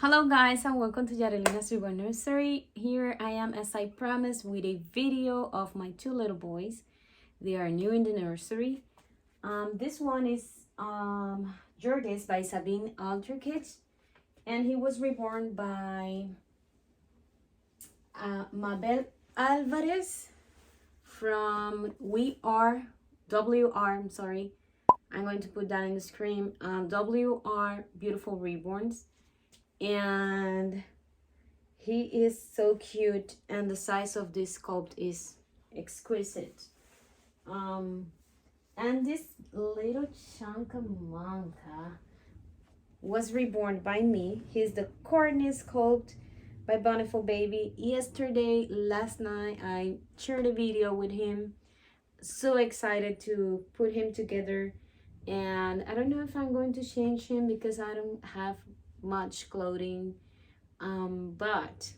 Hello guys and welcome to Jarvis Nursery. Here I am as I promised with a video of my two little boys. They are new in the nursery. This one is Jarvis by Sabine Alterkit, and he was reborn by Mabel Alvarez from WR, I'm sorry. I'm going to put that in the screen. WR Beautiful Reborns. And he is so cute, and the size of this sculpt is exquisite. And this little Chancamanca was reborn by me. He's the corniest sculpt by Bountiful Baby. Last night, I shared a video with him. So excited to put him together. And I don't know if I'm going to change him because I don't have much clothing. But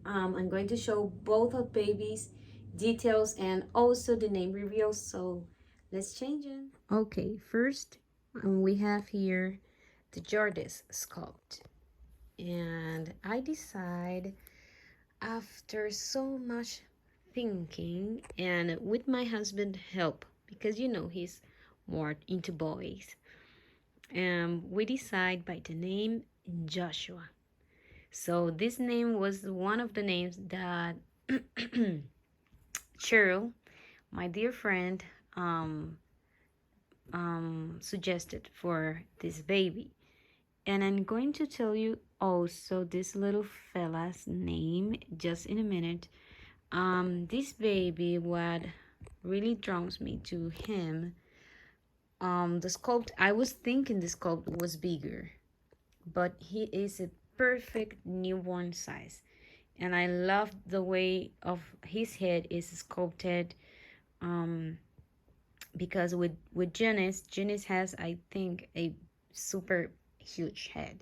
I'm going to show both of babies details and also the name reveal, so let's change it. Okay, first we have here the Jarvis sculpt, and I decide after so much thinking and with my husband's help, because you know he's more into boys, we decide by the name Joshua. So this name was one of the names that Cheryl, my dear friend, suggested for this baby. And I'm going to tell you also this little fella's name just in a minute. This baby, what really draws me to him, the sculpt, I was thinking the sculpt was bigger, but he is a perfect newborn size, and I love the way of his head is sculpted, because with Janice has, I think, a super huge head,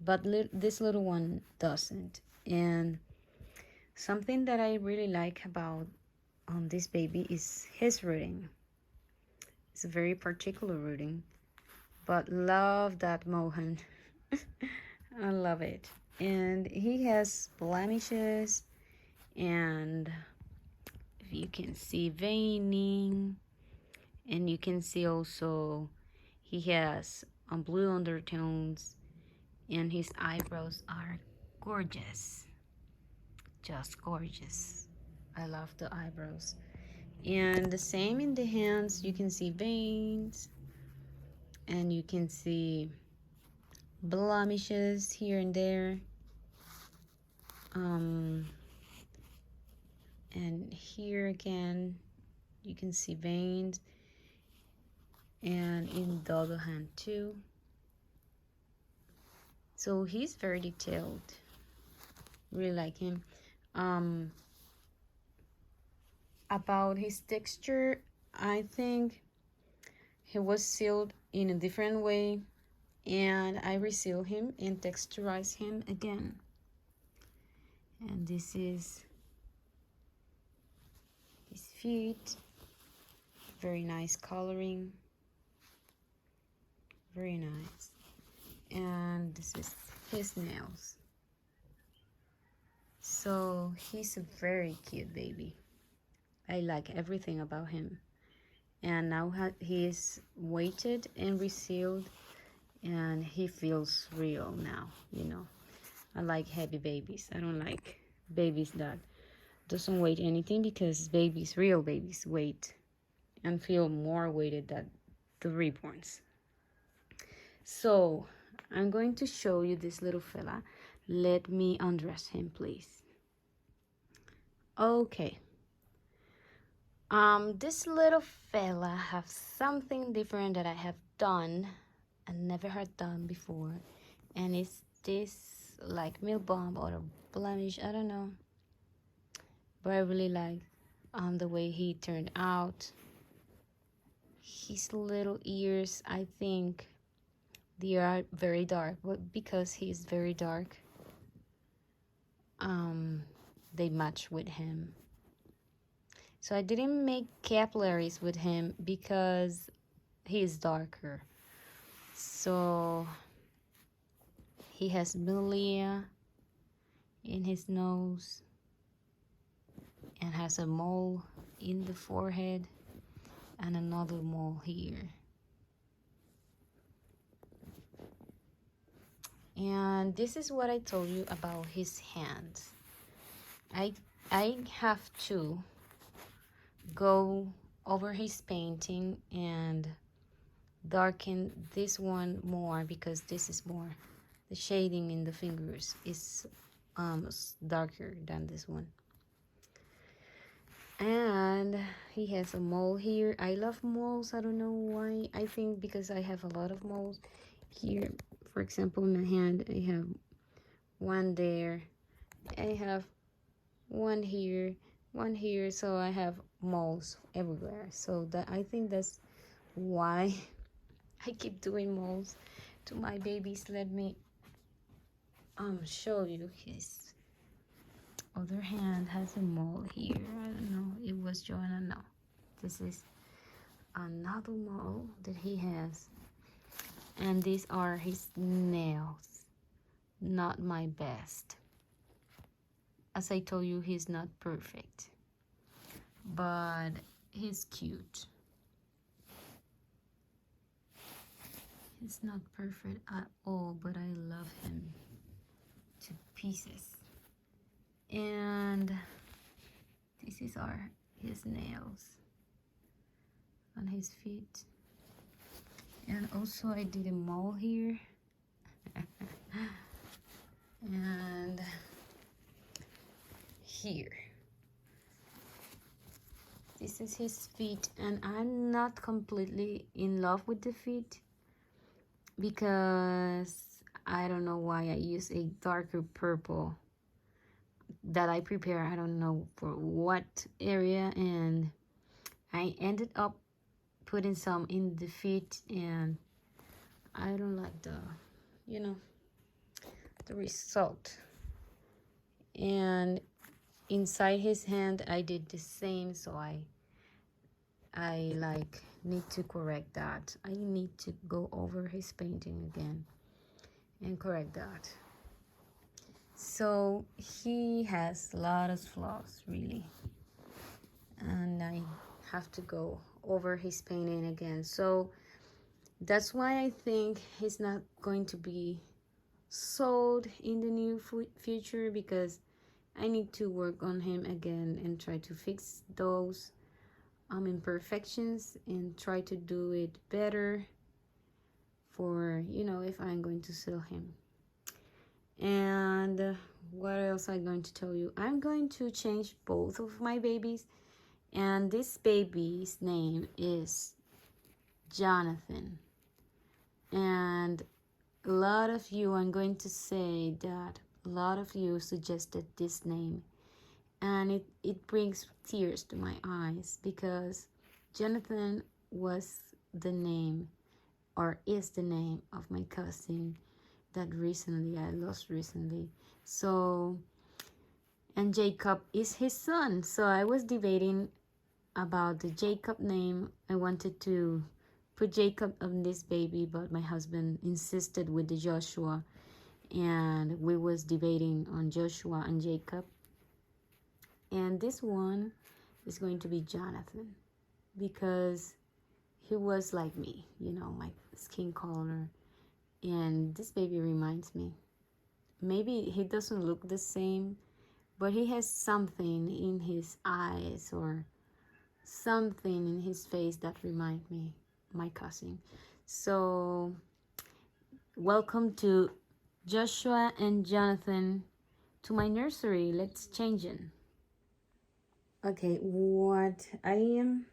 but this little one doesn't. And something that I really like about this baby is his rooting. It's a very particular rooting, but love that mohan. I love it. And he has blemishes, and if you can see veining, and you can see also he has blue undertones, and his eyebrows are gorgeous, just gorgeous. I love the eyebrows. And the same in the hands, you can see veins, and you can see blemishes here and there, and here again you can see veins, and in the other hand too. So he's very detailed, really like him. About his texture, I think he was sealed in a different way, and I reseal him and texturize him again. And this is his feet, very nice coloring, very nice. And this is his nails. So he's a very cute baby. I like everything about him. And now he is weighted and resealed, and he feels real now, you know. I like heavy babies. I don't like babies that doesn't weigh anything, because babies, real babies, weight and feel more weighted than the reborns. So I'm going to show you this little fella. Let me undress him, please. Okay. This little fella have something different that I have done and never had done before, and it's this like milk bomb or a blemish, I don't know, but I really like the way he turned out. His little ears, I think they are very dark, but because he's very dark, they match with him. So I didn't make capillaries with him because he is darker. So He has milia in his nose and has a mole in the forehead and another mole here. And this is what I told you about his hands. I have to go over his painting and darken this one more because this is more, the shading in the fingers is darker than this one. And he has a mole here. I love moles. I don't know why. I think because I have a lot of moles here. For example, in my hand, I have one there. I have one here, one here. So I have moles everywhere. So that, I think that's why I keep doing moles to my babies. Let me show you his other hand has a mole here. I don't know, it was Joanna. No, this is another mole that he has, and these are his nails. Not my best. As I told you, he's not perfect, but he's cute. He's not perfect at all, but I love him to pieces. And this is his nails on his feet. And also I did a mole here. And here. This is his feet, and I'm not completely in love with the feet because I don't know why I use a darker purple that I prepare. I don't know for what area, and I ended up putting some in the feet, and I don't like the, you know, the result. And inside his hand I did the same, so I like need to correct that. I need to go over his painting again and correct that. So he has a lot of flaws, really, and I have to go over his painting again. So that's why I think he's not going to be sold in the near future, because I need to work on him again and try to fix those imperfections and try to do it better for, you know, if I'm going to sell him. And what else I'm going to tell you? I'm going to change both of my babies, and this baby's name is Jonathan. And a lot of you, I'm going to say that a lot of you suggested this name, and it brings tears to my eyes because Jonathan was the name, or is the name, of my cousin that I lost recently. So, and Jacob is his son. So I was debating about the Jacob name. I wanted to put Jacob on this baby, but my husband insisted with the Joshua, and we was debating on Joshua and Jacob. And this one is going to be Jonathan because he was like me, you know, my skin color. And this baby reminds me. Maybe he doesn't look the same, but he has something in his eyes or something in his face that reminds me my cousin. So welcome to Joshua and Jonathan to my nursery. Let's change it. Okay, what I am,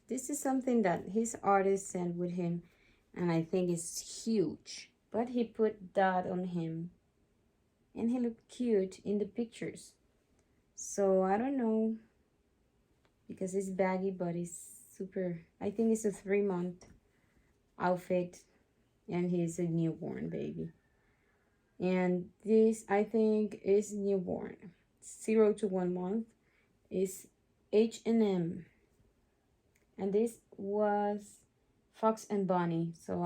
this is something that his artist sent with him, and I think it's huge, but he put that on him and he looked cute in the pictures. So I don't know, because it's baggy, but it's super, I think it's a 3-month outfit, and he's a newborn baby. And this, I think, is newborn. 0 to 1 month is H&M. And this was Fox and Bunny. So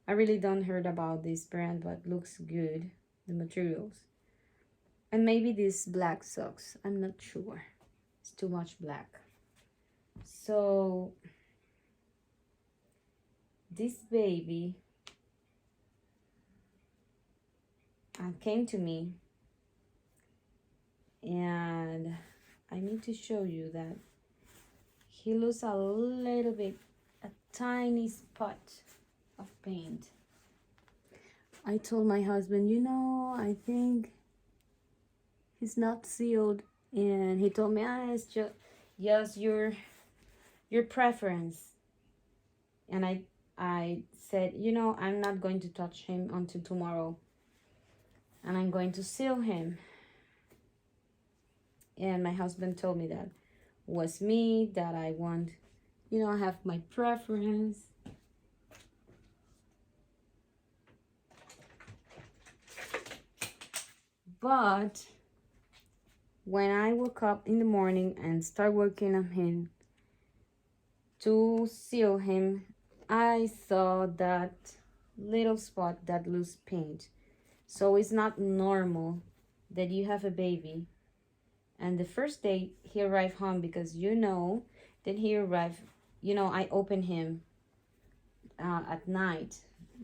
I I really don't heard about this brand, but looks good, the materials. And maybe these black socks, I'm not sure. It's too much black. So this baby came to me, and I need to show you that he loses a little bit, a tiny spot of paint. I told my husband, you know, I think he's not sealed, and he told me, it's just your preference. And I said, you know, I'm not going to touch him until tomorrow, and I'm going to seal him. And my husband told me that was me, that I want, you know, I have my preference. But when I woke up in the morning and start working on him to seal him, I saw that little spot, that loose paint. So it's not normal that you have a baby and the first day he arrived home, because you know that he arrived, you know, I opened him at night,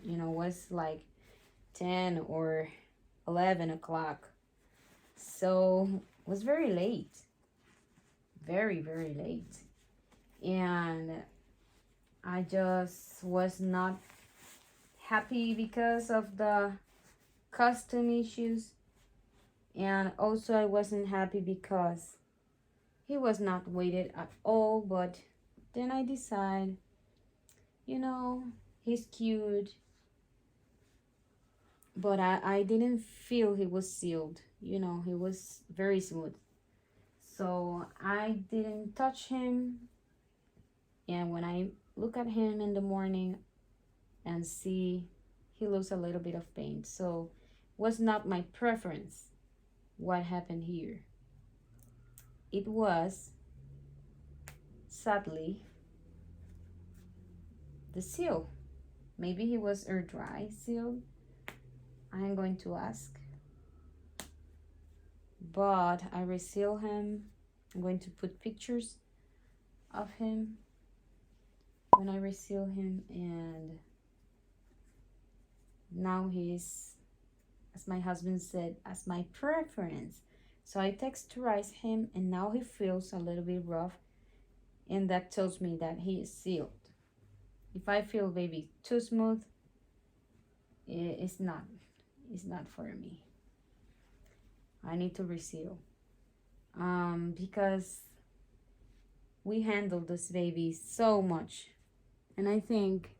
you know, was like 10 or 11 o'clock. So it was very late, very, very late. And I just was not happy because of the custom issues. And also I wasn't happy because he was not weighted at all. But then I decided, you know, he's cute. But I didn't feel he was sealed. You know, he was very smooth. So I didn't touch him. And when I look at him in the morning and see he loses a little bit of paint. So was not my preference what happened here. It was, sadly, the seal. Maybe he was air dry sealed. I'm going to ask. But I reseal him. I'm going to put pictures of him when I reseal him, and now he's, as my husband said, as my preference. So I texturize him, and now he feels a little bit rough, and that tells me that he is sealed. If I feel baby too smooth, it's not for me. I need to reseal, because we handled this baby so much. And I think,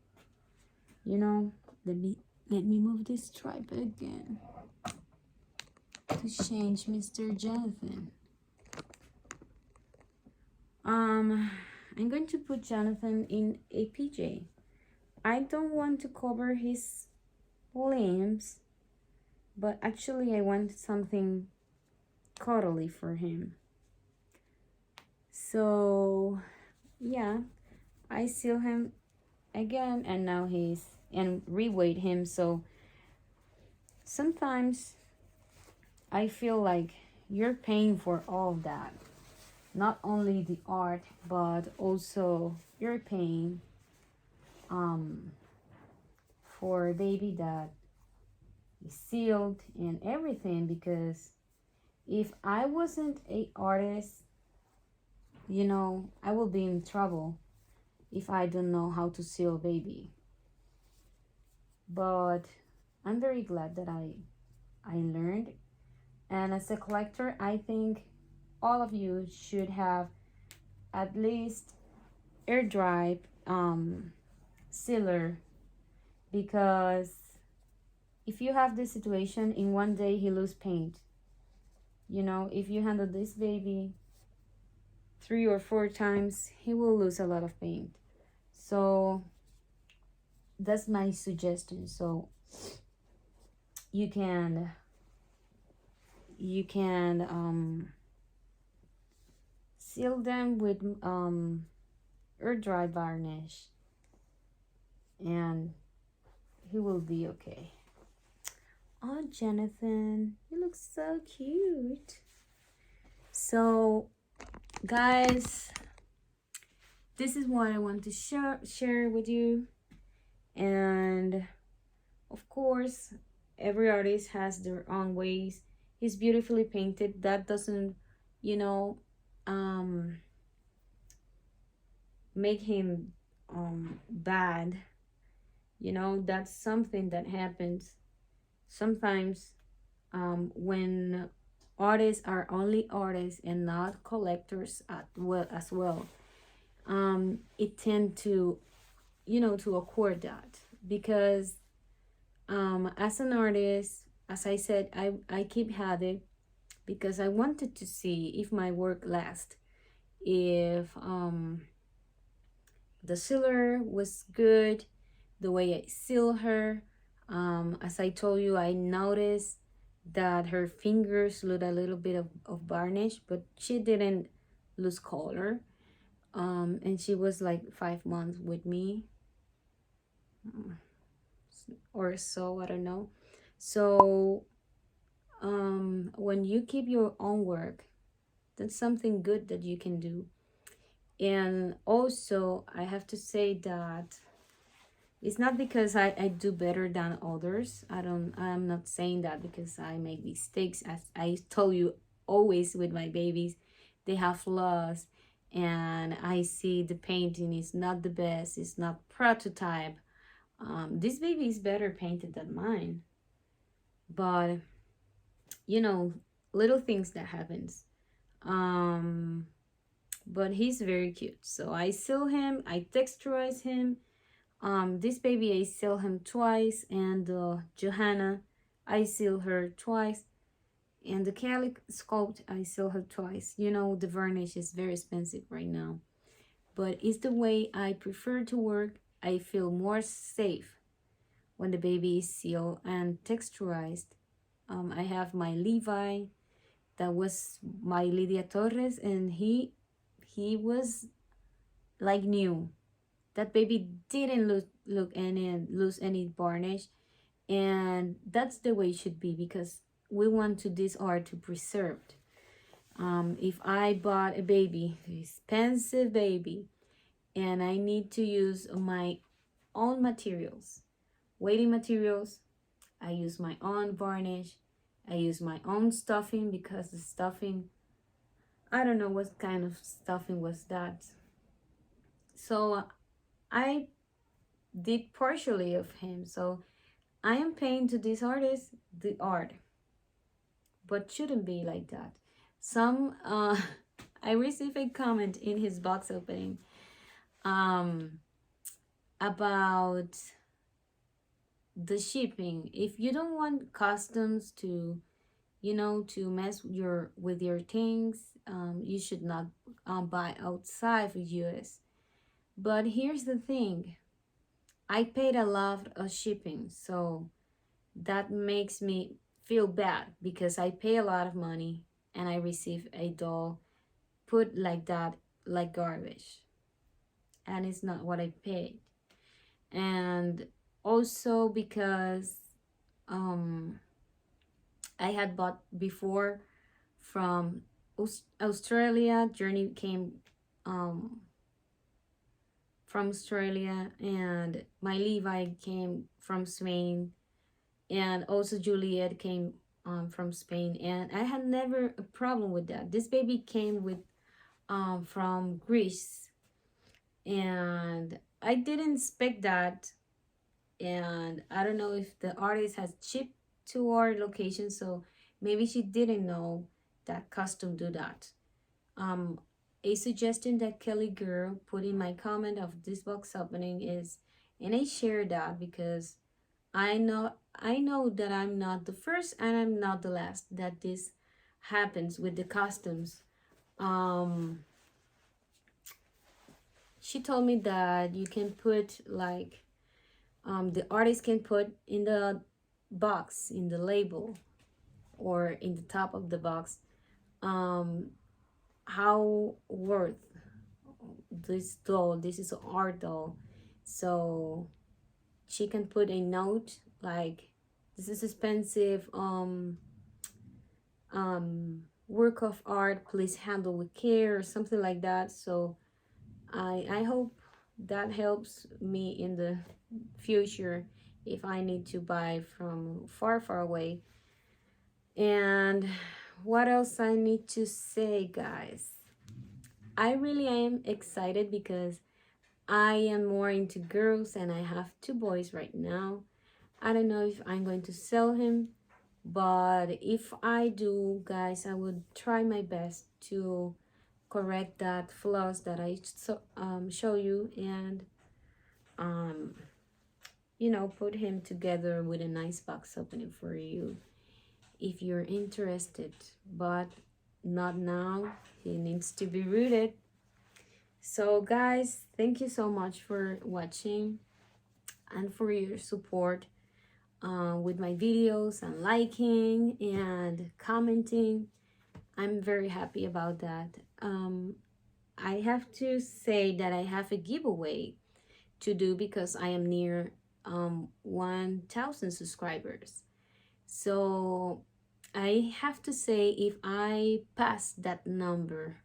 you know, let me move this stripe again to change Mr. Jonathan. I'm going to put Jonathan in a PJ. I don't want to cover his limbs, but actually I want something cuddly for him. So yeah, I seal him again, and now and reweight him. So sometimes I feel like you're paying for all that, not only the art, but also you're paying for a baby that is sealed and everything. Because if I wasn't an artist, you know, I will be in trouble if I don't know how to seal a baby. But I'm very glad that I learned. And as a collector, I think all of you should have at least air dry sealer, because if you have this situation in one day he lose paint, you know, if you handle this baby 3 or 4 times, he will lose a lot of paint. So that's my suggestion. So you can seal them with air dry varnish, and he will be okay. Oh, Jonathan, you look so cute. So, guys, this is what I want to share with you. And of course, every artist has their own ways. He's beautifully painted. That doesn't, you know, um, make him bad. You know, that's something that happens sometimes when artists are only artists and not collectors as well. It tend to, to accord that because as an artist, as I said, I keep had it because I wanted to see if my work lasts, if the sealer was good, the way I seal her. As I told you, I noticed that her fingers lose a little bit of varnish, but she didn't lose color. And she was like 5 months with me or so, I don't know. So when you keep your own work, that's something good that you can do. And also I have to say that it's not because I do better than others. I'm not saying that because I make mistakes. As I told you, always with my babies, they have flaws, and I see the painting is not the best, it's not prototype. This baby is better painted than mine, but little things that happens. Um, but he's very cute. So I seal him, I texturize him. This baby I seal him twice, and Johanna, I seal her twice, and the Calic sculpt I seal her twice. The varnish is very expensive right now, but it's the way I prefer to work. I feel more safe when the baby is sealed and texturized. I have my Levi, that was my Lydia Torres, and he was like new. That baby didn't lose any varnish, and that's the way it should be because we want to this art to preserved. If I bought a baby, expensive baby, and I need to use my own materials, weighting materials, I use my own varnish, I use my own stuffing because the stuffing, I don't know what kind of stuffing was that. So I did partially of him. So I am paying to this artist the art, but shouldn't be like that. Some I received a comment in his box opening um about the shipping. If you don't want customs to to mess with your things, you should not buy outside of US. But here's the thing, I paid a lot of shipping, so that makes me feel bad because I pay a lot of money and I receive a doll put like that, like garbage, and it's not what I paid. And also because um I had bought before from Australia. Journey came um from Australia, and my Levi came from Spain, and also Juliet came from Spain, and I had never a problem with that. This baby came with from Greece, and I didn't expect that, and I don't know if the artist has shipped to our location, so maybe she didn't know that custom do that. Um, a suggestion that Kelly Girl put in my comment of this box opening is, and I share that because I know that I'm not the first and I'm not the last that this happens with the costumes. Um, she told me that you can put like the artist can put in the box, in the label, or in the top of the box, um, how worth this doll. This is an art doll, so she can put a note like, this is expensive work of art, please handle with care, or something like that. So I hope that helps me in the future if I need to buy from far away. And what else I need to say, guys? I really am excited because I am more into girls and I have two boys right now. I don't know if I'm going to sell him, but if I do, guys, I would try my best to correct that flaws that I show you, and you know, put him together with a nice box opening for you if you're interested, but not now. He needs to be rooted. So guys, thank you so much for watching and for your support with my videos and liking and commenting. I'm very happy about that. I have to say that I have a giveaway to do because I am near 1,000 subscribers. So I have to say, if I pass that number,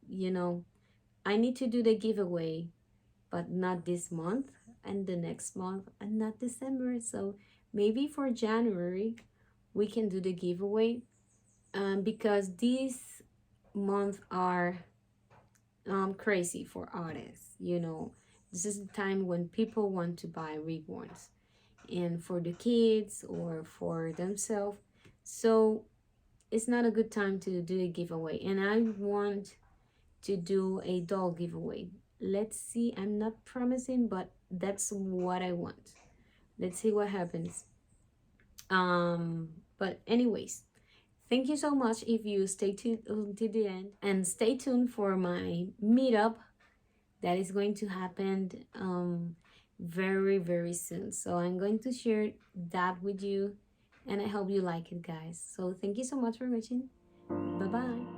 you know, I need to do the giveaway, but not this month and the next month and not December. So maybe for January we can do the giveaway, because these months are crazy for artists. You know, this is the time when people want to buy reborns, and for the kids or for themselves. So it's not a good time to do a giveaway, and I want to do a doll giveaway. Let's see, I'm not promising, but that's what I want. Let's see what happens. But anyways, thank you so much if you stay tuned until the end, and stay tuned for my meetup that is going to happen very soon. So I'm going to share that with you, and I hope you like it, guys. So thank you so much for watching. Bye bye.